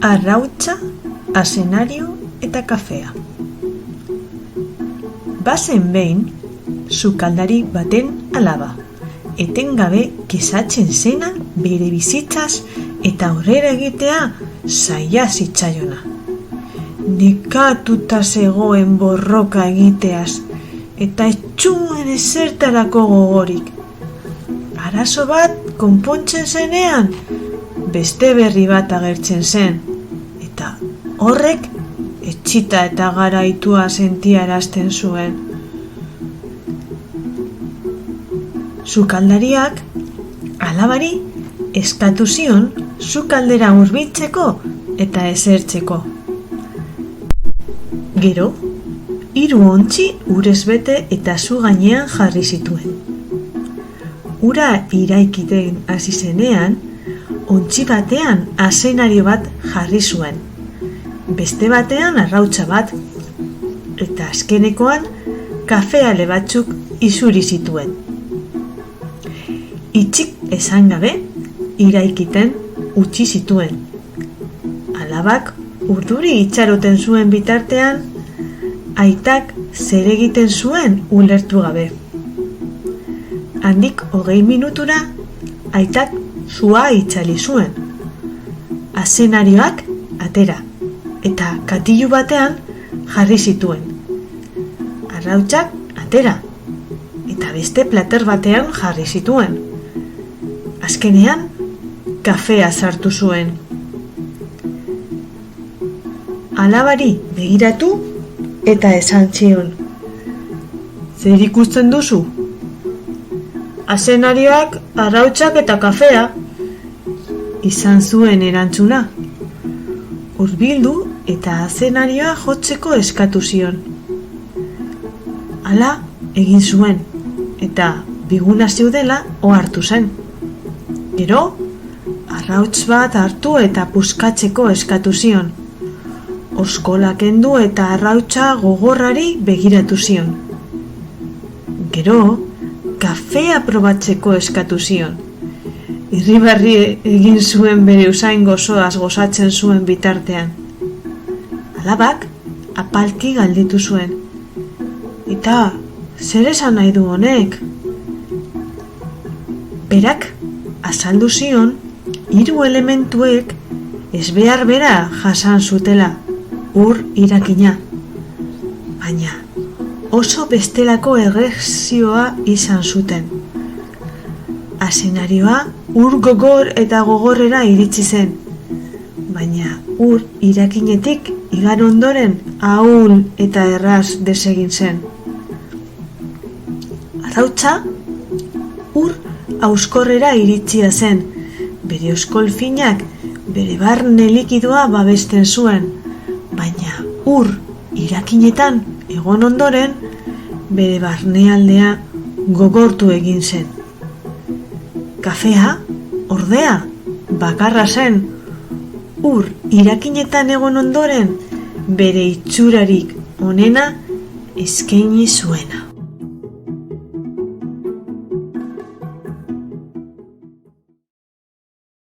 Arrautza, azenario eta kafea. Bazen behin, sukaldari baten alaba, etengabe kesatzen zena bere bizitzaz eta aurrera egitea zaila zitzaiona. Nekatuta zegoen borroka egiteaz eta ez zuen ezertarako gogorik. Arazo bat konpontzen zenean, beste berri bat agertzen zen, eta horrek etxita eta garaitua sentiarazten zuen. Sukaldariak alabari eskatu zion sukaldera hurbiltzeko eta esertzeko. Gero, 3 ontzi urez bete eta zu gainean jarri zituen. Ura iraikiten hasi zenean, ontzi batean azenario bat jarri zuen, beste batean arrautza bat, eta azkenekoan kafeale batzuk isuri zituen. Itxik esan gabe, iraikiten utzi zituen. Alabak urduri itxaroten zuen bitartean, aitak zer egiten zuen ulertu gabe. Handik 20 minutura, aitak sua itzali zuen. Azenarioak atera, eta katilu batean jarri zituen. Arrautzak atera, eta beste plater batean jarri zituen. Azkenean, kafea sartu zuen. Alabari begiratu eta esan zion: "Zer ikusten duzu?" "Azenarioak, arrautzak eta kafea," izan zuen erantzuna. Hurbildu eta azenarioa jotzeko eskatu zion. Hala egin zuen, eta biguna zeudela ohartu zen. Gero, arrautz bat hartu eta puskatzeko eskatu zion. Oskola kendu eta arrautza gogorrari begiratu zion. Gero, kafea probatzeko eskatu zion. Irribarri egin zuen bere usain gozoaz gozatzen zuen bitartean. Alabak apalki galditu zuen. "Eta, zer esan nahi du honek?" Berak azaldu zion 3 elementuek ezbehar bera jasan zutela, ur irakina. Baina oso bestelako erreakzioa izan zuten. Azenarioa ur gogor eta gogorrera iritsi zen, baina ur irakinetik igan ondoren ahul eta erraz desegin zen. Arrautza ur auskorrera iritsia zen, bere oskolfinak bere barne likidoa babesten zuen, baina ur irakinetan egon ondoren bere barnealdea gogortu egin zen. Kafea, ordea, bakarra zen, ur irakinetan egon ondoren bere itxurarik onena eskaini zuena.